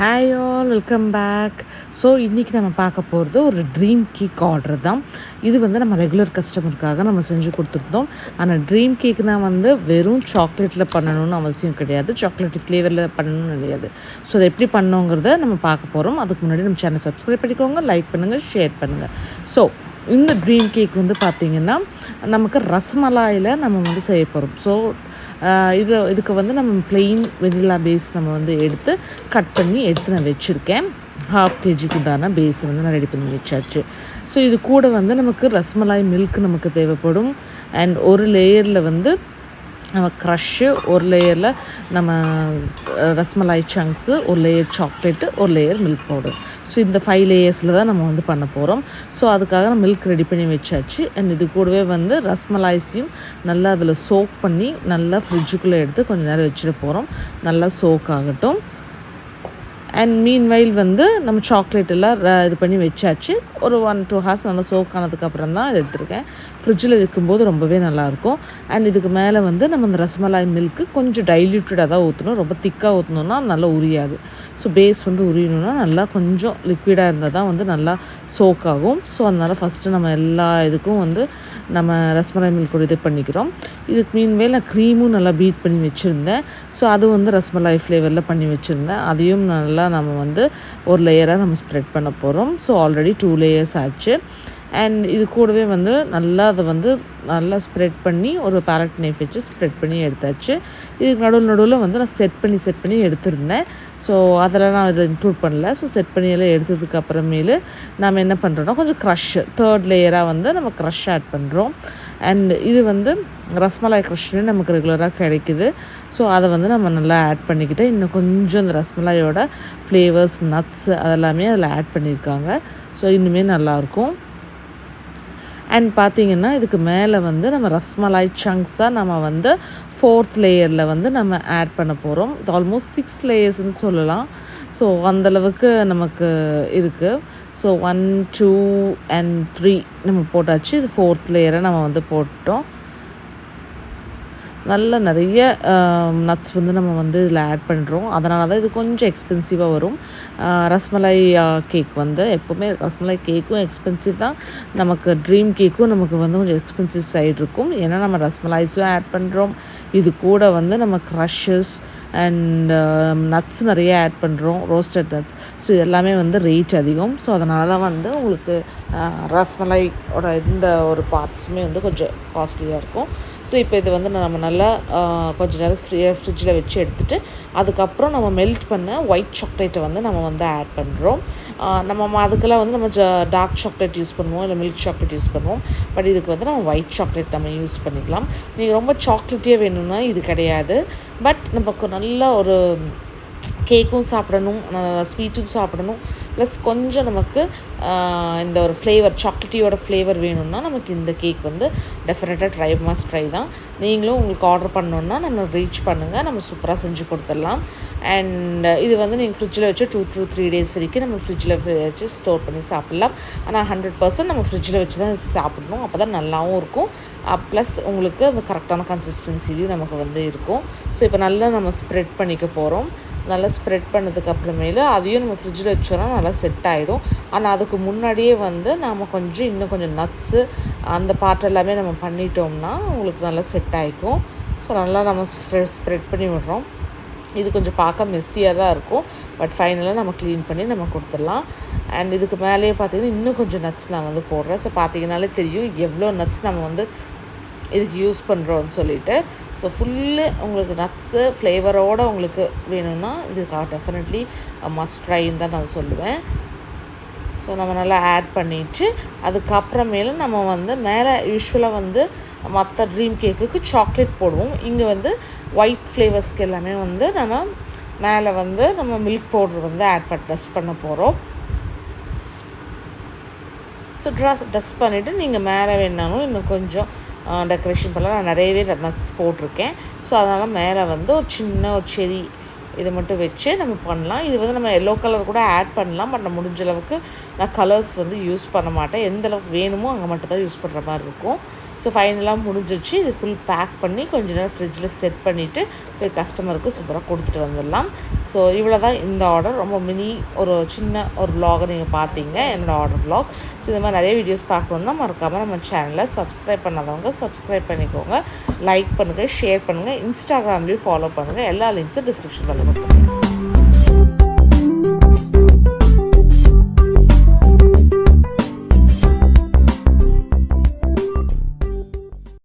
Hi all welcome back. So இன்றைக்கி நம்ம பார்க்க போகிறது ஒரு ட்ரீம் கேக் ஆர்டர் தான். இது வந்து நம்ம ரெகுலர் கஸ்டமருக்காக நம்ம செஞ்சு கொடுத்துருந்தோம். ஆனால் ட்ரீம் கேக்னால் வந்து வெறும் சாக்லேட்டில் பண்ணணும்னு அவசியம் கிடையாது, சாக்லேட் ஃப்ளேவரில் பண்ணணும்னு கிடையாது. ஸோ அதை எப்படி பண்ணோங்கிறத நம்ம பார்க்க போகிறோம். அதுக்கு முன்னாடி நம்ம சேனல் சப்ஸ்கிரைப் பண்ணிக்கோங்க, லைக் பண்ணுங்கள், ஷேர் பண்ணுங்கள். ஸோ இந்த ட்ரீம் கேக் வந்து பார்த்திங்கன்னா நமக்கு ரசமலாயில் நம்ம வந்து செய்ய போகிறோம். ஸோ இதுக்கு வந்து நம்ம ப்ளெயின் வெனிலா பேஸ் நம்ம வந்து எடுத்து கட் பண்ணி எடுத்து நான் வச்சுருக்கேன். 1/2 kg உண்டான பேஸ் வந்து நான் ரெடி பண்ணி வச்சாச்சு. ஸோ இது கூட வந்து நமக்கு ரசமலாய் மில்க் நமக்கு தேவைப்படும். அண்ட் ஒரு லேயரில் வந்து நம்ம க்ரஷ்ஷு, ஒரு லேயரில் நம்ம ரஸ்மலாய் சங்க்ஸு, ஒரு லேயர் சாக்லேட்டு, ஒரு லேயர் மில்க் பவுடர். ஸோ இந்த 5 லேயர்ஸில் தான் நம்ம வந்து பண்ண போகிறோம். ஸோ அதுக்காக நான் மில்க் ரெடி பண்ணி வச்சாச்சு. அண்ட் இது கூடவே வந்து ரஸ்மலாய்ஸையும் நல்லா அதில் சோக் பண்ணி நல்லா ஃப்ரிட்ஜுக்குள்ளே எடுத்து கொஞ்சம் நேரம் வச்சுட்டு போகிறோம். நல்லா சோக் ஆகட்டும். அண்ட் மீன்வைல் வந்து நம்ம சாக்லேட் எல்லாம் இது பண்ணி வச்சாச்சு. ஒரு 1-2 ஹார்ஸ் நல்லா சோக் ஆனதுக்கப்புறம் தான் இது எடுத்துருக்கேன். ஃப்ரிட்ஜில் வைக்கும்போது ரொம்பவே நல்லாயிருக்கும். அண்ட் இதுக்கு மேலே வந்து நம்ம இந்த ரசமலாய் மில்க்கு கொஞ்சம் டைல்யூட்டடாக தான் ஊற்றணும். ரொம்ப திக்காக ஊற்றணுன்னா நல்லா உரியாது. ஸோ பேஸ் வந்து உரியணுன்னா நல்லா கொஞ்சம் லிக்விடாக இருந்தால் தான் வந்து நல்லா சோக் ஆகும். ஸோ அதனால் ஃபஸ்ட்டு நம்ம எல்லா இதுக்கும் வந்து நம்ம ரசமலாய் மில்கோட இது பண்ணிக்கிறோம். இதுக்கு மீன்வேல் நான் க்ரீமும் நல்லா பீட் பண்ணி வச்சுருந்தேன். ஸோ அது வந்து ரசமலாய் ஃப்ளேவரில் பண்ணி வச்சுருந்தேன். அதையும் நல்லா நம்ம வந்து ஒரு லேயராக நம்ம ஸ்ப்ரெட் பண்ண போகிறோம். ஸோ ஆல்ரெடி 2 லேயர்ஸ் ஆச்சு. அண்ட் இது கூடவே வந்து நல்லா அதை வந்து நல்லா ஸ்ப்ரெட் பண்ணி ஒரு பேலட் நைஃப் வச்சு ஸ்ப்ரெட் பண்ணி எடுத்தாச்சு. இதுக்கு நடுவில் வந்து நான் செட் பண்ணி எடுத்திருந்தேன். ஸோ அதெல்லாம் நான் இதில் இன்க்ளூட் பண்ணல. ஸோ செட் பண்ணி எல்லாம் எடுத்ததுக்கு அப்புறமேலு நம்ம என்ன பண்ணுறோன்னா கொஞ்சம் க்ரஷ்ஷு 3rd லேயராக வந்து நம்ம க்ரஷ் ஆட் பண்ணுறோம். அண்ட் இது வந்து ரஸ்மலாய் க்ரஷ்னு நமக்கு ரெகுலராக கிடைக்குது. ஸோ அதை வந்து நம்ம நல்லா ஆட் பண்ணிக்கிட்டு இன்னும் கொஞ்சம் இந்த ரஸ்மலாயோட ஃப்ளேவர்ஸ், நட்ஸு அதெல்லாமே அதில் ஆட் பண்ணியிருக்காங்க. ஸோ இன்னுமே நல்லாயிருக்கும். அண்ட் பார்த்திங்கன்னா இதுக்கு மேலே வந்து நம்ம ரஸ்மலாய் சங்க்ஸாக நம்ம வந்து 4th லேயரில் வந்து நம்ம ஆட் பண்ண போகிறோம். இது ஆல்மோஸ்ட் 6 லேயர்ஸ்னு சொல்லலாம். ஸோ அந்தளவுக்கு நமக்கு இருக்குது. ஸோ 1, 2 and 3 நம்ம போட்டாச்சு. இது 4th லேயரை நம்ம வந்து போட்டோம். நல்ல நிறைய நட்ஸ் வந்து நம்ம வந்து இதில் ஆட் பண்ணுறோம். அதனால தான் இது கொஞ்சம் எக்ஸ்பென்சிவாக வரும். ரஸ்மலாய் கேக் வந்து எப்போவுமே ரஸ்மலாய் கேக்கும் எக்ஸ்பென்சிவ் தான். நமக்கு ட்ரீம் கேக்கும் நமக்கு வந்து கொஞ்சம் எக்ஸ்பென்சிவ் சைடு இருக்கும். ஏன்னா நம்ம ரஸ்மலாய்ஸும் ஆட் பண்ணுறோம். இது கூட வந்து நம்ம க்ரஷஸ் அண்ட் நட்ஸ் நிறைய ஆட் பண்ணுறோம், ரோஸ்டட் நட்ஸ். ஸோ இது எல்லாமே வந்து ரேட் அதிகம். ஸோ அதனால தான் வந்து உங்களுக்கு ரஸ்மலாயோட இந்த ஒரு பார்ட்ஸுமே வந்து கொஞ்சம் காஸ்ட்லியாக இருக்கும். ஸோ இப்போ இது வந்து நம்ம நல்லா கொஞ்சம் நேரம் ஃப்ரிட்ஜில் வச்சு எடுத்துகிட்டு அதுக்கப்புறம் நம்ம மெல்ட் பண்ண ஒயிட் சாக்லேட்டை வந்து நம்ம வந்து ஆட் பண்ணுறோம். நம்ம அதுக்கெல்லாம் வந்து நம்ம டார்க் சாக்லேட் யூஸ் பண்ணுவோம், இல்லை மில்க் சாக்லேட் யூஸ் பண்ணுவோம். பட் இதுக்கு வந்து நம்ம ஒயிட் சாக்லேட் நம்ம யூஸ் பண்ணிக்கலாம். நீங்கள் ரொம்ப சாக்லேட்டே வேணும்னா இது கிடையாது. பட் நமக்கு நல்ல ஒரு கேக்கும் சாப்பிடணும், ஸ்வீட்டும் சாப்பிடணும், ப்ளஸ் கொஞ்சம் நமக்கு இந்த ஒரு ஃப்ளேவர் சாக்லேட்டியோட ஃப்ளேவர் வேணும்னா நமக்கு இந்த கேக் வந்து டெஃபினட்டாக மஸ்ட் ட்ரை தான். நீங்களும் உங்களுக்கு ஆர்டர் பண்ணணுன்னா நம்ம ரீச் பண்ணுங்கள், நம்ம சூப்பராக செஞ்சு கொடுத்துடலாம். அண்ட் இது வந்து நீங்கள் ஃப்ரிட்ஜில் வச்சு 2 to 3 days வரைக்கும் நம்ம ஃப்ரிட்ஜில் வச்சு ஸ்டோர் பண்ணி சாப்பிட்லாம். ஆனால் 100% நம்ம ஃப்ரிட்ஜில் வச்சு தான் சாப்பிடணும். அப்போ தான் நல்லாவும் இருக்கும். ப்ளஸ் உங்களுக்கு அந்த கரெக்டான கன்சிஸ்டன்சிலையும் நமக்கு வந்து இருக்கும். ஸோ இப்போ நல்லா நம்ம ஸ்ப்ரெட் பண்ணிக்க போகிறோம். நல்லா ஸ்ப்ரெட் பண்ணதுக்கு அப்புறமேலு அதையும் நம்ம ஃப்ரிட்ஜில் வச்சோன்னா நல்லா செட் ஆகிடும். ஆனால் அதுக்கு முன்னாடியே வந்து நாம் இன்னும் கொஞ்சம் நட்ஸு அந்த பார்ட் எல்லாமே நம்ம பண்ணிட்டோம்னா உங்களுக்கு நல்லா செட் ஆகிக்கும். ஸோ நல்லா நம்ம ஸ்ப்ரெட் பண்ணி விடுறோம். இது கொஞ்சம் பார்க்க மெஸ்ஸியாக தான் இருக்கும். பட் ஃபைனலாக நம்ம க்ளீன் பண்ணி நம்ம கொடுத்துடலாம். அண்ட் இதுக்கு மேலேயே பார்த்திங்கன்னா இன்னும் கொஞ்சம் நட்ஸ் நான் வந்து போடுறேன். ஸோ பார்த்திங்கனாலே தெரியும் எவ்வளோ நட்ஸ் நம்ம வந்து இதுக்கு யூஸ் பண்ணுறோன்னு சொல்லிட்டு. ஸோ ஃபுல்லு உங்களுக்கு நட்ஸு ஃப்ளேவரோடு உங்களுக்கு வேணும்னா இதுக்காக டெஃபினெட்லி மஸ்ட் ட்ரைன்னு தான் நான் சொல்லுவேன். ஸோ நம்ம நல்லா ஆட் பண்ணிவிட்டு அதுக்கப்புறமேல நம்ம வந்து மேலே யூஸ்வலாக வந்து மற்ற ட்ரீம் கேக்குக்கு சாக்லேட் போடுவோம். இங்கே வந்து ஒயிட் ஃப்ளேவர்ஸ்க்கு எல்லாமே வந்து நம்ம மேலே வந்து நம்ம மில்க் பவுடர் வந்து டஸ்ட் பண்ண போகிறோம். ஸோ டஸ்ட் பண்ணிவிட்டு நீங்கள் மேலே வேணாலும் இன்னும் கொஞ்சம் டெக்கரேஷன் பண்ணலாம். நான் நிறையவே நட்ஸ் போட்டிருக்கேன். ஸோ அதனால் மேலே வந்து ஒரு சின்ன ஒரு செரி இதை மட்டும் வச்சு நம்ம பண்ணலாம். இது வந்து நம்ம எல்லோ கலர் கூட ஆட் பண்ணலாம். பட் நான் முடிஞ்ச அளவுக்கு நான் கலர்ஸ் வந்து யூஸ் பண்ண மாட்டேன். எந்த அளவுக்கு வேணுமோ அங்கே மட்டும் தான் யூஸ் பண்ணுற மாதிரி இருக்கும். ஸோ ஃபைனலாக முடிஞ்சிருச்சு. இது ஃபுல் பேக் பண்ணி கொஞ்ச நேரம் ஃப்ரிட்ஜில் செட் பண்ணிவிட்டு போய் கஸ்டமருக்கு சூப்பராக கொடுத்துட்டு வந்துடலாம். ஸோ இவ்வளோ தான் இந்த ஆர்டர். ரொம்ப ஒரு சின்ன ஒரு vlog நீங்கள் பார்த்தீங்க, என்னோடய ஆர்டர் vlog. ஸோ இந்த மாதிரி நிறைய வீடியோஸ் பார்க்கணுன்னா மறக்காமல் நம்ம சேனலை சப்ஸ்கிரைப் பண்ணாதவங்க சப்ஸ்கிரைப் பண்ணிக்கோங்க, லைக் பண்ணுங்கள், ஷேர் பண்ணுங்கள், இன்ஸ்டாகிராம்லேயும் ஃபாலோ பண்ணுங்கள். எல்லா லிங்க்ஸும் டிஸ்கிரிப்ஷன் பண்ணி கொடுத்துருக்கேன்.